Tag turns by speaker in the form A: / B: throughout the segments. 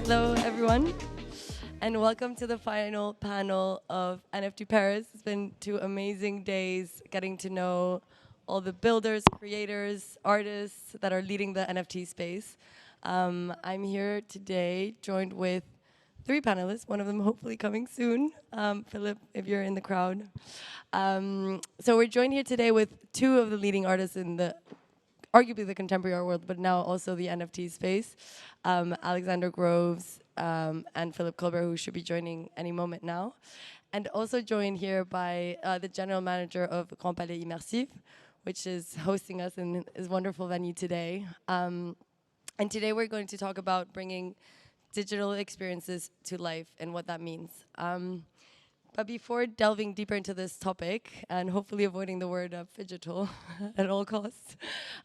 A: Hello, everyone, and welcome to the final panel of NFT Paris. It's been 2 amazing days getting to know all the builders, creators, artists that are leading the NFT space. I'm here today joined with 3 panelists, one of them hopefully coming soon. Philip, if you're in the crowd. So we're joined here today with 2 of the leading artists in the arguably the contemporary art world, but now also the NFT space, Alexander Groves and Philip Colbert, who should be joining any moment now. And also joined here by the general manager of Grand Palais Immersif, which is hosting us in his wonderful venue today. And today we're going to talk about bringing digital experiences to life and what that means. But before delving deeper into this topic, and hopefully avoiding the word phygital at all costs,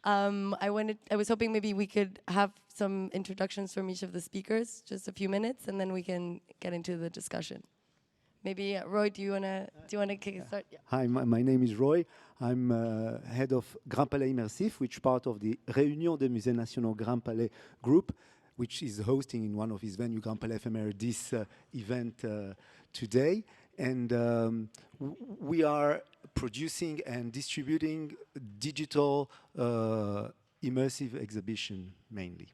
A: I was hoping maybe we could have some introductions from each of the speakers, just a few minutes, and then we can get into the discussion. Maybe Roei, do you wanna kick it start? Yeah.
B: Hi, my name is Roei. I'm head of Grand Palais Immersif, which part of the Réunion des Musées Nationaux Grand Palais group, which is hosting in one of his venues, Grand Palais Ephémère, this event today. And we are producing and distributing digital immersive exhibition mainly.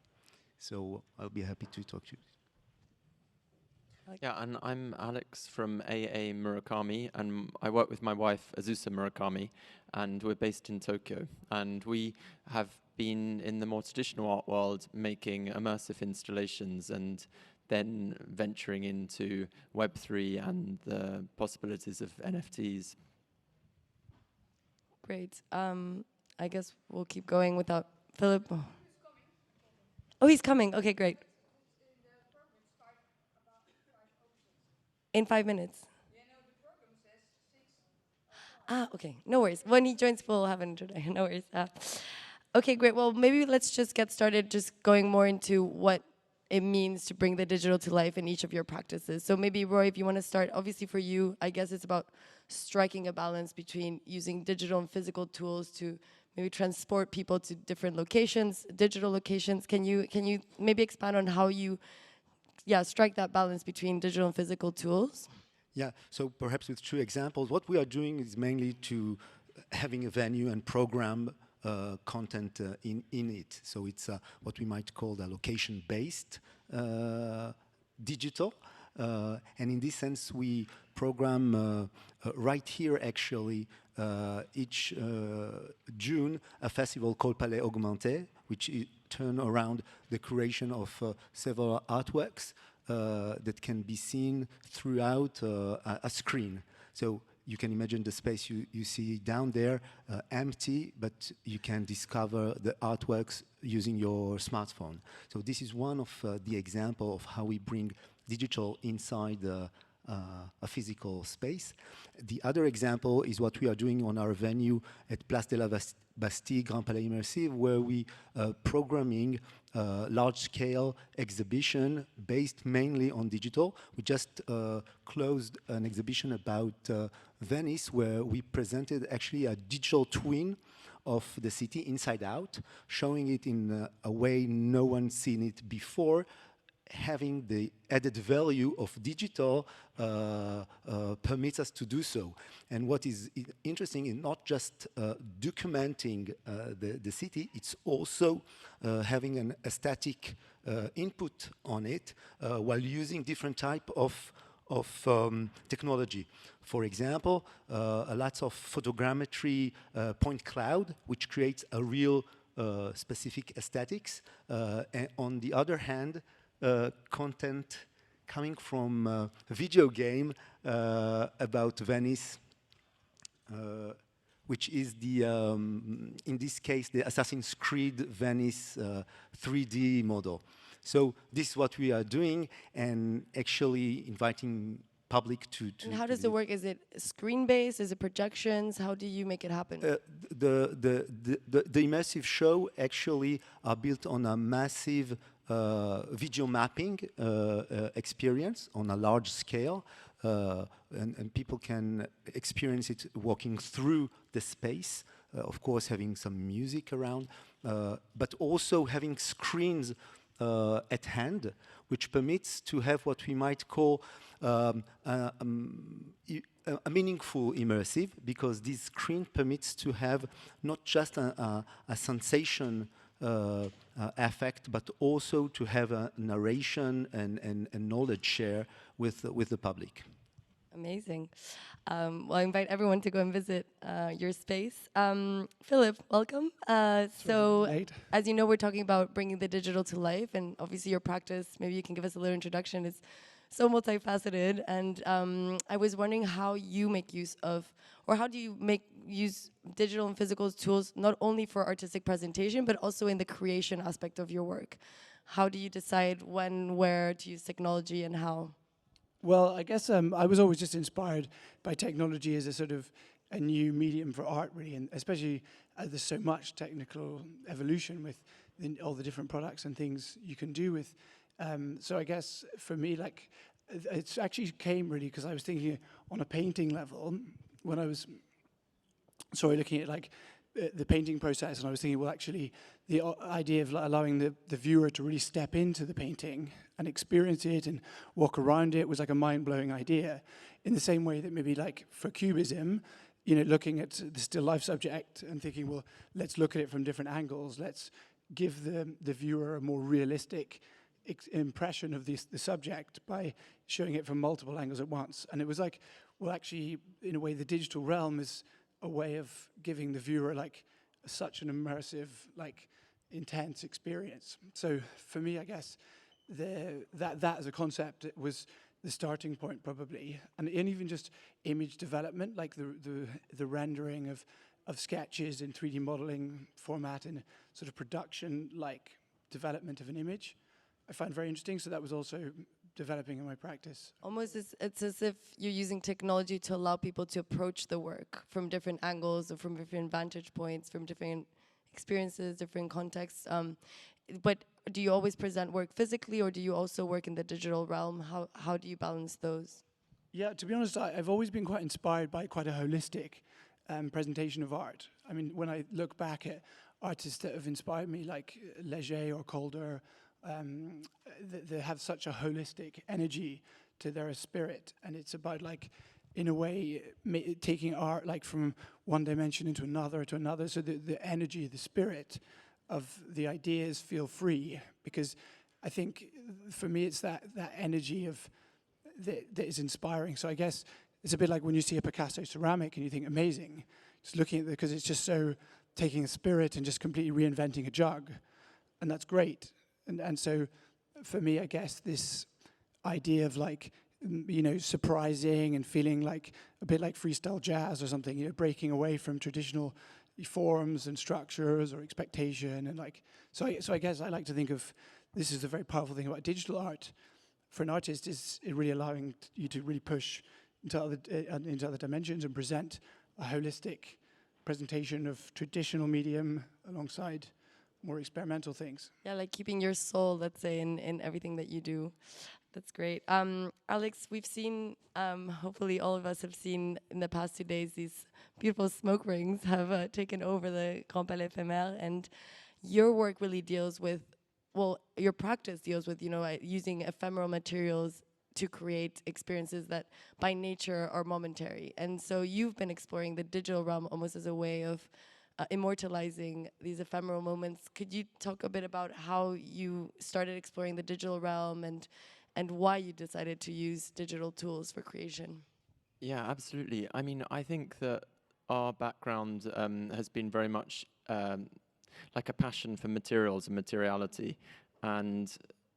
B: So I'll be happy to talk to you.
C: Yeah, and I'm Alex from AA Murakami, and I work with my wife, Azusa Murakami, and we're based in Tokyo. And we have been in the more traditional art world making immersive installations and then venturing into Web3 and the possibilities of NFTs.
A: Great. I guess we'll keep going without Philip. Oh, he's coming. Okay, great. In 5 minutes.
D: Yeah, no, the program says 6.
A: Okay, no worries. When he joins, we'll have an introduction. No worries. Okay, great. Well, maybe let's just get started just going more into what it means to bring the digital to life in each of your practices. So maybe, Roei, if you want to start, obviously for you, I guess it's about striking a balance between using digital and physical tools to maybe transport people to different locations, digital locations. Can you maybe expand on how you strike that balance between digital and physical tools?
B: Yeah, so perhaps with 2 examples, what we are doing is mainly to having a venue and program content in it. So it's what we might call the location-based digital. And in this sense, we program right here, actually, each June, a festival called Palais Augmenté, which turn around the creation of several artworks that can be seen throughout a screen. So you can imagine the space you see down there empty, but you can discover the artworks using your smartphone. So this is one of the example of how we bring digital inside a physical space. The other example is what we are doing on our venue at Place de la Bastille, Grand Palais Immersif, where we programming large-scale exhibition based mainly on digital. We just closed an exhibition about Venice, where we presented actually a digital twin of the city inside out, showing it in a way no one's seen it before, having the added value of digital permits us to do so. And what is interesting is not just documenting the city, it's also having an aesthetic input on it while using different type of technology. For example, a lot of photogrammetry point cloud, which creates a real specific aesthetics. And on the other hand, content coming from a video game about Venice, which is the, in this case, the Assassin's Creed Venice 3D model. So this is what we are doing, and actually inviting public to
A: And how does it work? Is it screen-based? Is it projections? How do you make it happen?
B: The immersive show actually are built on a massive video mapping experience on a large scale, and people can experience it walking through the space, of course having some music around, but also having screens at hand, which permits to have what we might call a meaningful immersive, because this screen permits to have not just a sensation effect, but also to have a narration and knowledge share with the public.
A: Amazing. Well, I invite everyone to go and visit your space. Philip, welcome. So, as you know, we're talking about bringing the digital to life, and obviously your practice, maybe you can give us a little introduction, is so multifaceted. And I was wondering how you make use of, or how do you use digital and physical tools, not only for artistic presentation, but also in the creation aspect of your work? How do you decide when, where to use technology and how?
E: Well, I guess I was always just inspired by technology as a sort of a new medium for art, really, and especially as there's so much technical evolution with all the different products and things you can do with. So I guess for me, like, it actually came really because I was thinking on a painting level when I was looking at like the painting process, and I was thinking, well, actually, the idea of allowing the viewer to really step into the painting and experience it and walk around it was like a mind-blowing idea. In the same way that maybe like for Cubism, you know, looking at the still life subject and thinking, well, let's look at it from different angles. Let's give the viewer a more realistic impression of the subject by showing it from multiple angles at once. And it was like, well, actually, in a way, the digital realm is a way of giving the viewer like such an immersive, like intense experience. So for me, I guess that as a concept, it was the starting point probably, and even just image development, like the rendering of sketches in 3D modeling format and sort of production like development of an image, I find very interesting. So that was also developing in my practice.
A: Almost it's as if you're using technology to allow people to approach the work from different angles or from different vantage points, from different experiences, different contexts. But do you always present work physically, or do you also work in the digital realm? How do you balance those?
E: Yeah, to be honest, I've always been quite inspired by quite a holistic presentation of art. I mean, when I look back at artists that have inspired me, like Leger or Colbert, they have such a holistic energy to their spirit, and it's about like, in a way, taking art like from one dimension into another to another, so the energy, the spirit of the ideas feel free. Because I think for me it's that energy of that is inspiring. So I guess it's a bit like when you see a Picasso ceramic and you think amazing, just looking at it because it's just so taking a spirit and just completely reinventing a jug, and that's great. And so for me, I guess this idea of like, you know, surprising and feeling like a bit like freestyle jazz or something, you know, breaking away from traditional forms and structures or expectation, and like, so I guess I like to think of this is the very powerful thing about digital art for an artist, is it really allowing you to really push into other dimensions and present a holistic presentation of traditional medium alongside more experimental things.
A: Yeah, like keeping your soul, let's say, in everything that you do. That's great. Alex, we've seen, hopefully all of us have seen in the past 2 days, these beautiful smoke rings have taken over the Grand Palais éphémère, and your work really deals with, well, your practice deals with, you know, using ephemeral materials to create experiences that by nature are momentary. And so you've been exploring the digital realm almost as a way of immortalizing these ephemeral moments. Could you talk a bit about how you started exploring the digital realm and why you decided to use digital tools for creation?
C: Yeah, absolutely. I mean, I think that our background has been very much like a passion for materials and materiality. And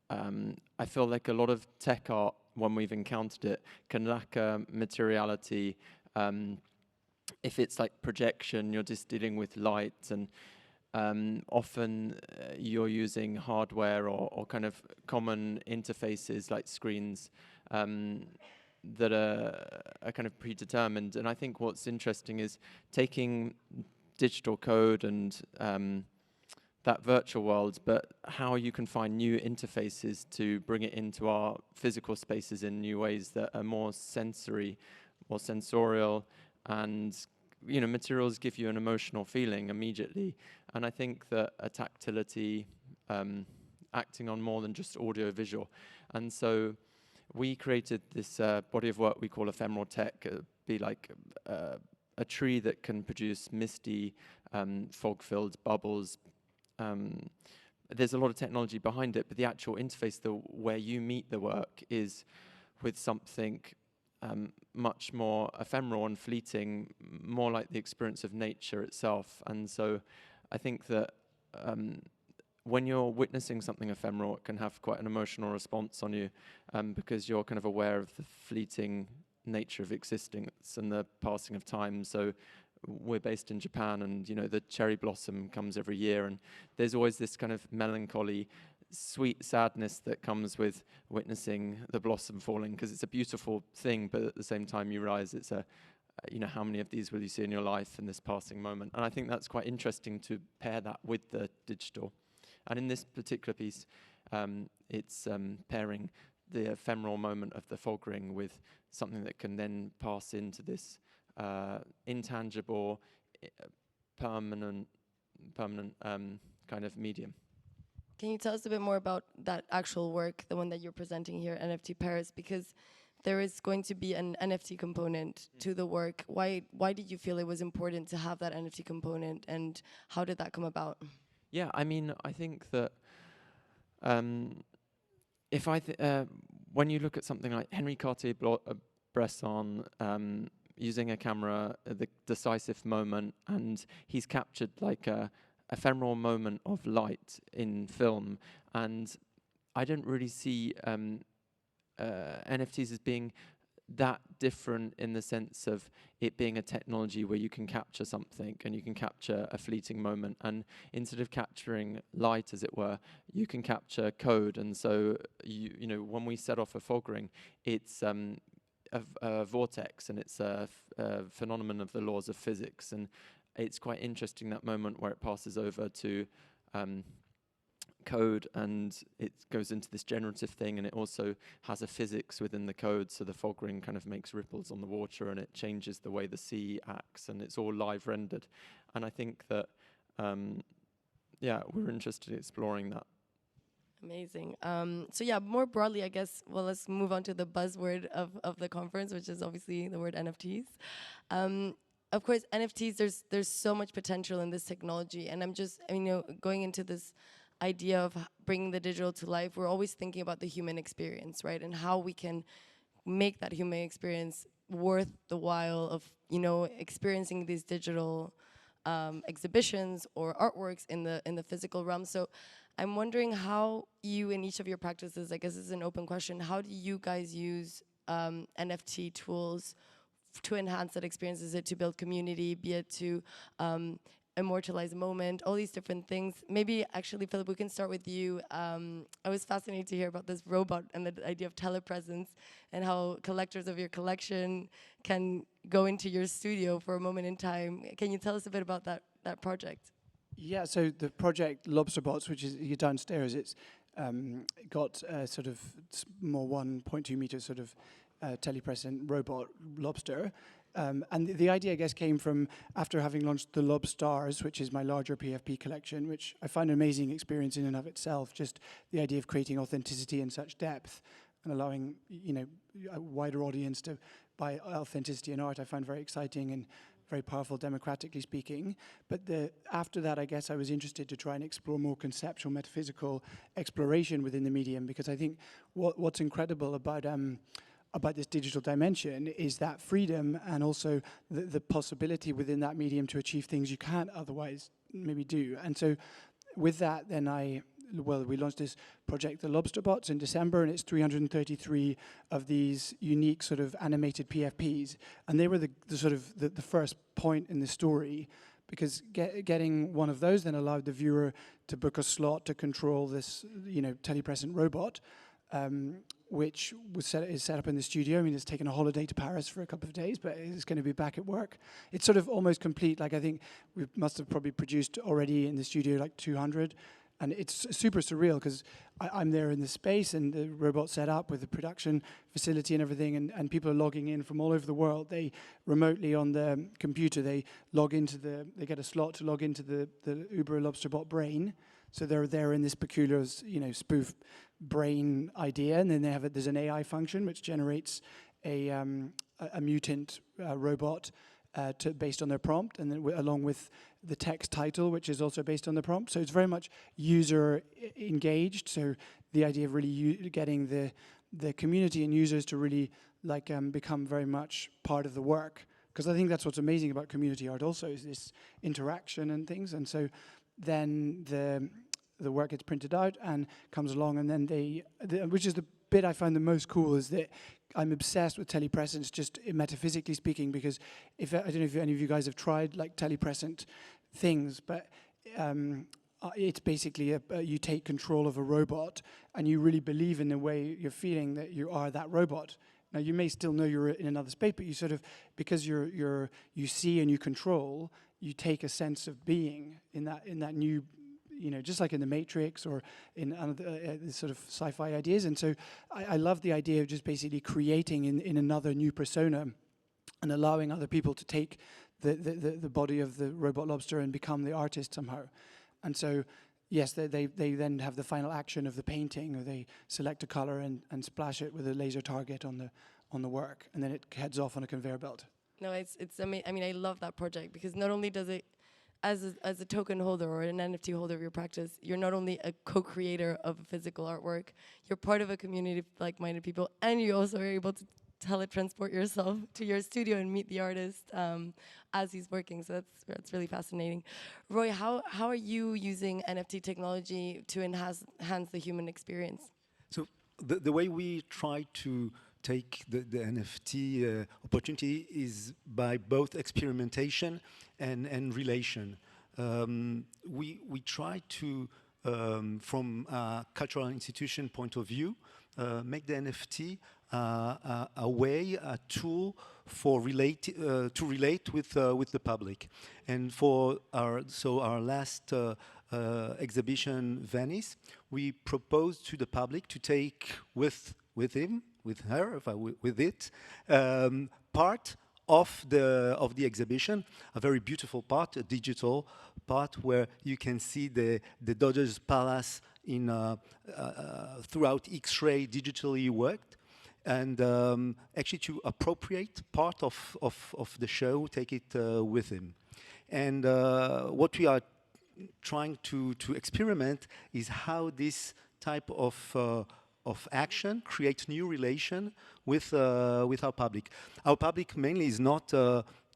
C: I feel like a lot of tech art, when we've encountered it, can lack materiality. If it's like projection, you're just dealing with light, and often you're using hardware or kind of common interfaces like screens that are kind of predetermined. And I think what's interesting is taking digital code and that virtual world, but how you can find new interfaces to bring it into our physical spaces in new ways that are more sensory, more sensorial, and you know, materials give you an emotional feeling immediately. And I think that a tactility acting on more than just audio visual. And so we created this body of work we call ephemeral tech. It'd be like a tree that can produce misty, fog-filled bubbles. There's a lot of technology behind it, but the actual interface, where you meet the work, is with something much more ephemeral and fleeting, more like the experience of nature itself. And so I think that when you're witnessing something ephemeral, it can have quite an emotional response on you, because you're kind of aware of the fleeting nature of existence and the passing of time. So we're based in Japan, and the cherry blossom comes every year, and there's always this kind of melancholy, sweet sadness that comes with witnessing the blossom falling, because it's a beautiful thing, but at the same time you realize it's how many of these will you see in your life in this passing moment? And I think that's quite interesting to pair that with the digital. And in this particular piece, it's pairing the ephemeral moment of the fog ring with something that can then pass into this intangible, permanent kind of medium.
A: Can you tell us a bit more about that actual work, the one that you're presenting here, NFT Paris? Because there is going to be an NFT component to the work. Why did you feel it was important to have that NFT component, and how did that come about?
C: Yeah, I mean, I think that when you look at something like Henri Cartier-Bresson using a camera at the decisive moment, and he's captured like a ephemeral moment of light in film, and I don't really see NFTs as being that different in the sense of it being a technology where you can capture something and you can capture a fleeting moment, and instead of capturing light, as it were, you can capture code. And so when we set off a fog ring, it's a vortex, and it's a phenomenon of the laws of physics, and it's quite interesting, that moment where it passes over to code, and it goes into this generative thing, and it also has a physics within the code. So the fog ring kind of makes ripples on the water, and it changes the way the sea acts, and it's all live rendered. And I think that we're interested in exploring that.
A: Amazing. So yeah, more broadly, I guess, well, let's move on to the buzzword of the conference, which is obviously the word NFTs. Of course, NFTs, there's so much potential in this technology, and I'm just, going into this idea of bringing the digital to life, we're always thinking about the human experience, right? And how we can make that human experience worth the while of, experiencing these digital exhibitions or artworks in the physical realm. So I'm wondering how you, in each of your practices, I guess this is an open question, how do you guys use NFT tools to enhance that experience? Is it to build community, be it to immortalize a moment, all these different things? Maybe actually, Philip, we can start with you. I was fascinated to hear about this robot and the idea of telepresence, and how collectors of your collection can go into your studio for a moment in time. Can you tell us a bit about that project?
E: Yeah, so the project Lobster Bots, which is you're downstairs, it's got a sort of more 1.2 meter sort of telepresent robot Lobster. And the idea, I guess, came from after having launched the Lobstars, which is my larger PFP collection, which I find an amazing experience in and of itself. Just the idea of creating authenticity in such depth and allowing, a wider audience to buy authenticity in art, I find very exciting and very powerful, democratically speaking. But after that, I guess I was interested to try and explore more conceptual, metaphysical exploration within the medium, because I think what's incredible about this digital dimension is that freedom, and also the possibility within that medium to achieve things you can't otherwise maybe do. And so with that, then we launched this project, the Lobster Bots, in December, and it's 333 of these unique sort of animated PFPs. And they were the sort of the first point in the story, because getting one of those then allowed the viewer to book a slot to control this, telepresent robot, which is set up in the studio. I mean, it's taken a holiday to Paris for a couple of days, but it's going to be back at work. It's sort of almost complete. Like, I think we must have probably produced already in the studio like 200. And it's super surreal, because I'm there in the space, and the robot's set up with the production facility and everything, and people are logging in from all over the world. They remotely on the computer, they get a slot to log into the Uber Lobster Bot brain. So they're in this peculiar, spoof brain idea, and then there's an AI function which generates a mutant robot based on their prompt, and then along with the text title, which is also based on the prompt. So it's very much user engaged. So the idea of really getting the community and users to really become very much part of the work. Because I think that's what's amazing about community art also, is this interaction and things. And so then the work gets printed out and comes along, and then which is the bit I find the most cool, is that I'm obsessed with telepresence, just metaphysically speaking, because I don't know if any of you guys have tried like telepresent things, but it's basically you take control of a robot and you really believe in the way you're feeling that you are that robot. Now you may still know you're in another space, but you sort of, because you see and you control, you take a sense of being in that new, just like in the Matrix or in sort of sci-fi ideas. And so I love the idea of just basically creating in another new persona and allowing other people to take the body of the robot lobster and become the artist somehow. And so, yes, they then have the final action of the painting, or they select a color and splash it with a laser target on the work, and then it heads off on a conveyor belt.
A: No, it's amazing. I mean, I love that project because not only does it, as a token holder or an NFT holder of your practice, you're not only a co-creator of a physical artwork, you're part of a community of like-minded people, and you also are able to teletransport yourself to your studio and meet the artist as he's working. So that's really fascinating. Roei, how are you using NFT technology to enhance the human experience?
B: So the way we try to take the NFT opportunity is by both experimentation and relation. We try to, from a cultural institution point of view, make the NFT a way, a tool for to relate with the public. And for our last exhibition, Venice, we proposed to the public to take with him, with her, with it, part of the exhibition, a very beautiful part, a digital part, where you can see the Doge's Palace in throughout X-ray digitally worked, and actually to appropriate part of the show, take it with him. And what we are trying to experiment is how this type of action creates new relation with our public. Our public mainly is not,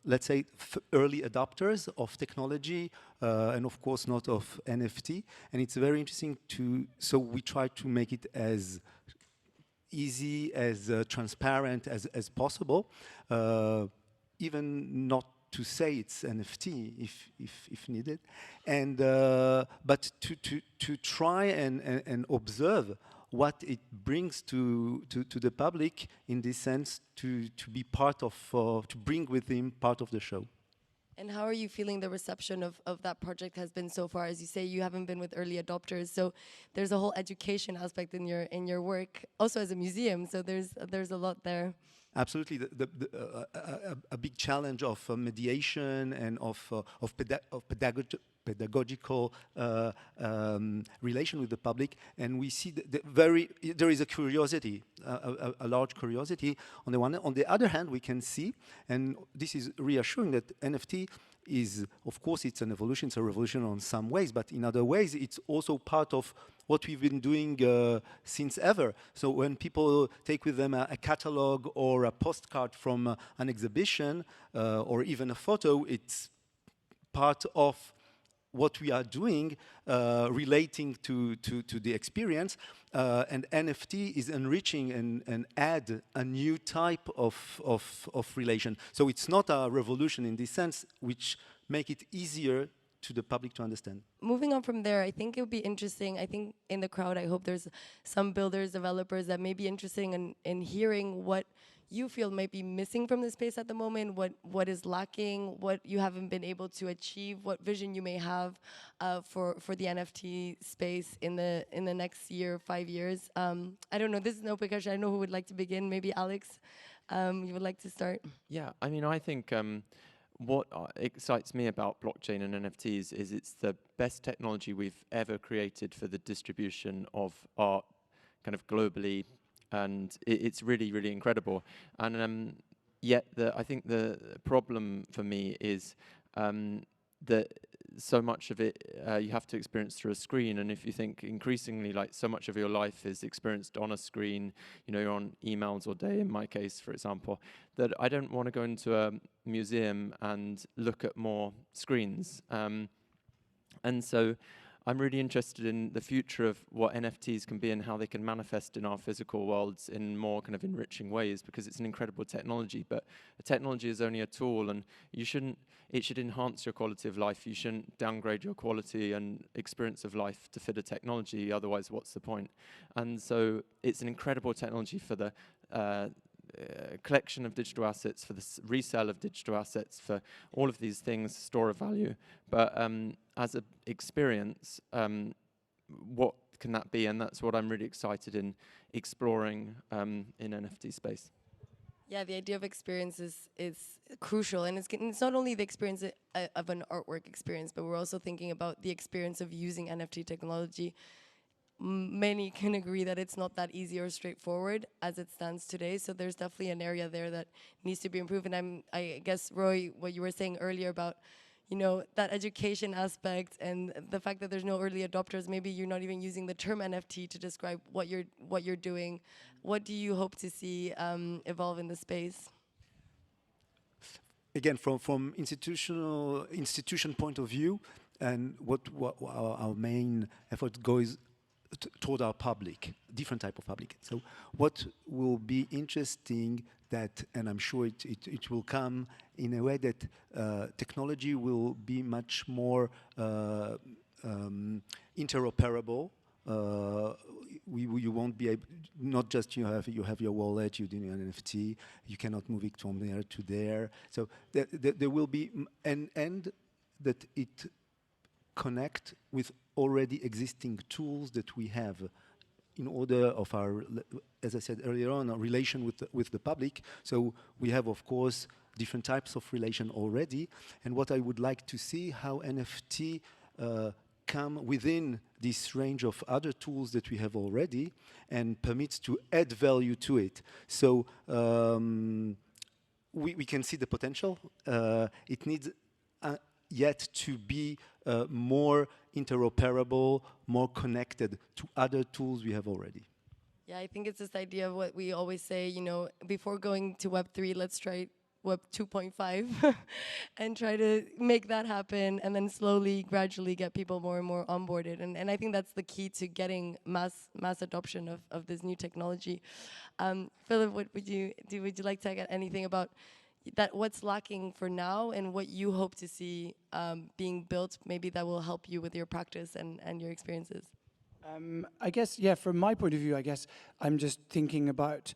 B: let's say, early adopters of technology, and of course not of NFT. And it's very interesting so we try to make it as easy, as transparent as possible, even not to say it's NFT if needed, and but to try and observe what it brings to the public, in this sense, to be part of, to bring with him part of the show.
A: And how are you feeling the reception of that project has been so far? As you say, you haven't been with early adopters, so there's a whole education aspect in your work, also as a museum. So there's a lot there.
B: Absolutely, a big challenge of mediation and of pedagogical relation with the public, and we see there is a curiosity, a large curiosity on the one hand. On the other hand, we can see, and this is reassuring, that NFT is, of course, it's an evolution, it's a revolution on some ways, but in other ways, it's also part of what we've been doing since ever. So when people take with them a catalog or a postcard from an exhibition or even a photo, it's part of what we are doing relating to the experience, and NFT is enriching and add a new type of relation. So it's not a revolution in this sense, which make it easier to the public to understand.
A: Moving on from there, I think it would be interesting. I think in the crowd, I hope there's some builders, developers that may be interested in hearing what you feel might be missing from the space at the moment, what is lacking, what you haven't been able to achieve, what vision you may have for the NFT space in the next year, 5 years. I don't know, this is an open question. I don't know who would like to begin. Maybe Alex, you would like to start?
C: Yeah, I mean, I think what excites me about blockchain and NFTs is it's the best technology we've ever created for the distribution of art kind of globally, and it's really, really incredible. And yet I think the problem for me is that so much of it you have to experience through a screen, and if you think increasingly like so much of your life is experienced on a screen, you know, you're on emails all day in my case, for example, that I don't want to go into a museum and look at more screens. And so I'm really interested in the future of what NFTs can be and how they can manifest in our physical worlds in more kind of enriching ways, because it's an incredible technology, but a technology is only a tool, and it should enhance your quality of life. You shouldn't downgrade your quality and experience of life to fit a technology, otherwise what's the point? And so it's an incredible technology for the collection of digital assets, for the resale of digital assets, for all of these things, store of value. But as an experience, what can that be? And that's what I'm really excited in exploring in NFT space.
A: Yeah, the idea of experience is crucial, and it's not only the experience of an artwork experience, but we're also thinking about the experience of using NFT technology. Many can agree that it's not that easy or straightforward as it stands today. So there's definitely an area there that needs to be improved. And I guess, Roei, what you were saying earlier about, you know, that education aspect and the fact that there's no early adopters, maybe you're not even using the term NFT to describe what you're doing. What do you hope to see evolve in the space?
B: Again, from institution point of view, and what our main effort goes toward our public, different type of public. So what will be interesting that, and I'm sure it will come in a way that technology will be much more interoperable. You won't be able, not just you have your wallet, you do an NFT, you cannot move it from there to there. So there will be an end that it connect with already existing tools that we have in order of our, as I said earlier on, our relation with the public. So we have, of course, different types of relation already. And what I would like to see, how NFT come within this range of other tools that we have already and permits to add value to it. So we can see the potential. It needs yet to be more interoperable, more connected to other tools we have already.
A: Yeah, I think it's this idea of what we always say, you know, before going to Web3, let's try Web 2.5 and try to make that happen, and then slowly, gradually get people more and more onboarded. And I think that's the key to getting mass adoption of this new technology. Philip, what would you do? Would you like to get anything about that, what's lacking for now, and what you hope to see being built, maybe that will help you with your practice and your experiences?
E: I guess, yeah, from my point of view, I guess I'm just thinking about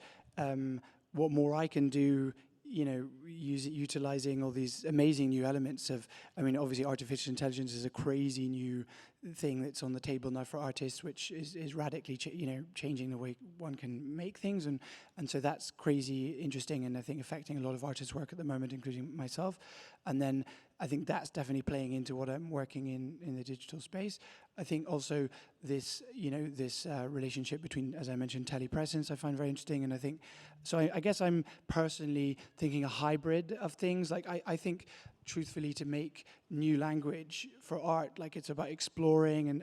E: what more I can do, you know, utilizing all these amazing new elements of, I mean, obviously artificial intelligence is a crazy new thing that's on the table now for artists, which is radically, changing the way one can make things, and so that's crazy interesting, and I think affecting a lot of artists' work at the moment, including myself. And then I think that's definitely playing into what I'm working in the digital space. I think also this, this relationship between, as I mentioned, telepresence, I find very interesting, and I think, so I guess I'm personally thinking a hybrid of things. Like I think, truthfully, to make new language for art, like it's about exploring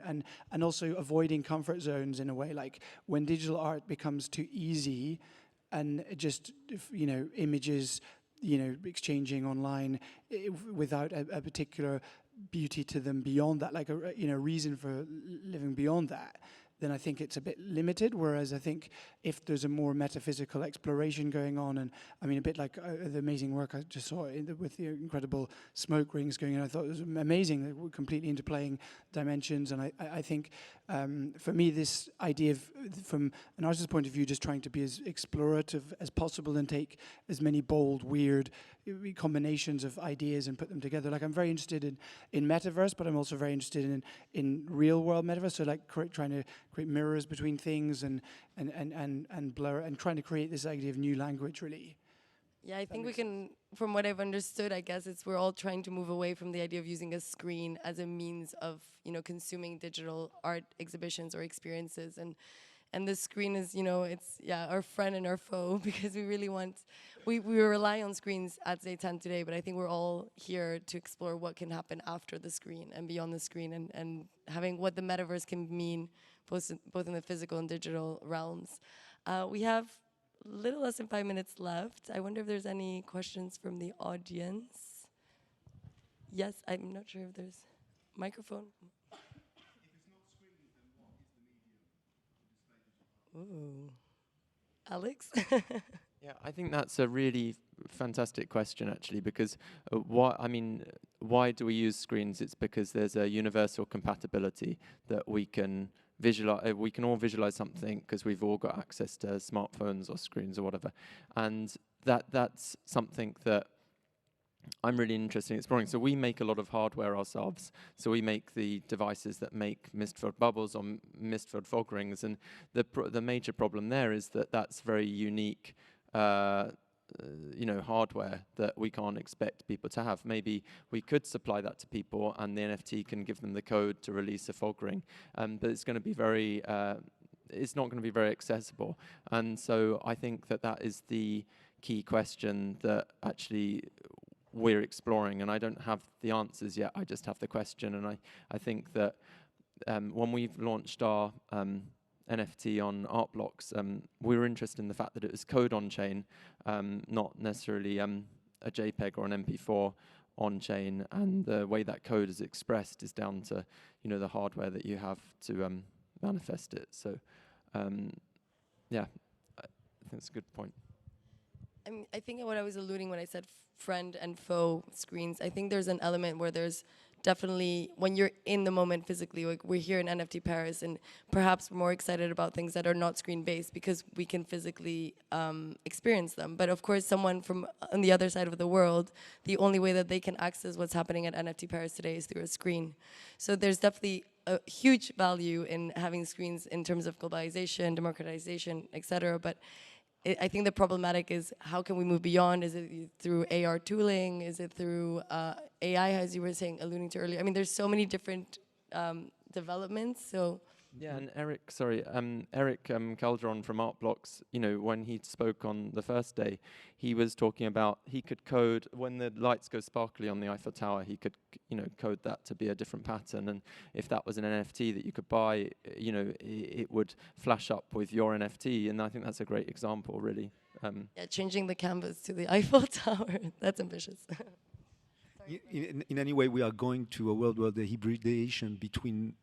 E: and also avoiding comfort zones in a way. Like when digital art becomes too easy and just, images, exchanging online without a particular beauty to them beyond that, like a reason for living beyond that, then I think it's a bit limited. Whereas I think if there's a more metaphysical exploration going on, and I mean, a bit like the amazing work I just saw with the incredible smoke rings going on, I thought it was amazing. They were completely interplaying dimensions, and I think for me, this idea of, from an artist's point of view, just trying to be as explorative as possible and take as many bold, weird combinations of ideas and put them together. Like I'm very interested in metaverse, but I'm also very interested in real world metaverse. So like trying to create mirrors between things and blur, and trying to create this idea of new language, really.
A: Yeah, I think we can from what I've understood, I guess we're all trying to move away from the idea of using a screen as a means of, consuming digital art exhibitions or experiences, and the screen is, it's our friend and our foe because we really we rely on screens at Zaytan today, but I think we're all here to explore what can happen after the screen and beyond the screen, and having what the metaverse can mean both in the physical and digital realms. We have little less than 5 minutes left. I wonder if there's any questions from the audience. Yes, I'm not sure if there's microphone. Ooh, Alex.
C: Yeah, I think that's a really fantastic question, actually, because why do we use screens? It's because there's a universal compatibility that we can visualize. We can all visualize something because we've all got access to smartphones or screens or whatever, and that's something that I'm really interested in exploring. So we make a lot of hardware ourselves. So we make the devices that make mist-filled bubbles or mist-filled fog rings, and the major problem there is that that's very unique. Hardware that we can't expect people to have. Maybe we could supply that to people, and the NFT can give them the code to release a fog ring, but it's going to be it's not going to be very accessible. And so I think that is the key question that actually we're exploring, and I don't have the answers yet. I just have the question, and I think that when we've launched our NFT on Art Blocks, we were interested in the fact that it was code on chain, not necessarily a JPEG or an MP4 on chain, and the way that code is expressed is down to the hardware that you have to manifest it. So yeah, I think that's a good point.
A: I think what I was alluding when I said friend and foe screens, I think there's an element where there's definitely, when you're in the moment physically, like we're here in NFT Paris, and perhaps we're more excited about things that are not screen-based because we can physically experience them. But of course, someone from on the other side of the world, the only way that they can access what's happening at NFT Paris today is through a screen. So there's definitely a huge value in having screens in terms of globalization, democratization, etc. But I think the problematic is how can we move beyond? Is it through AR tooling? Is it through AI, as you were saying, alluding to earlier? I mean, there's so many different developments. So
C: yeah, and Eric Calderon from Art Blocks, when he spoke on the first day, he was talking about he could code when the lights go sparkly on the Eiffel Tower. He could, code that to be a different pattern, and if that was an NFT that you could buy, it would flash up with your NFT, and I think that's a great example, really.
A: Yeah, changing the canvas to the Eiffel Tower. That's ambitious.
B: In any way, we are going to a world where the hybridization between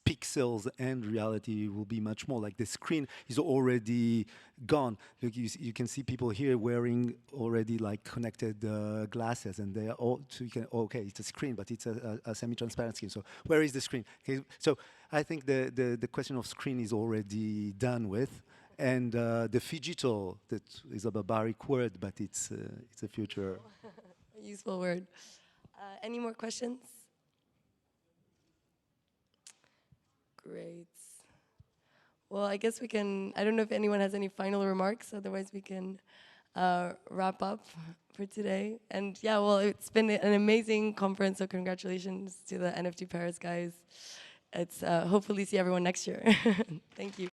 B: pixels and reality will be much more. Like the screen is already gone. Look, you can see people here wearing already like connected glasses, and they are all. So you can okay, it's a screen, but it's a semi-transparent screen. So where is the screen? Okay, so I think the question of screen is already done with, and the phygital, that is a barbaric word, but it's a future.
A: A useful word. Any more questions? Great. Well, I guess we can, I don't know if anyone has any final remarks, otherwise we can wrap up for today. And yeah, well, it's been an amazing conference, so congratulations to the NFT Paris guys. It's hopefully see everyone next year. Thank you.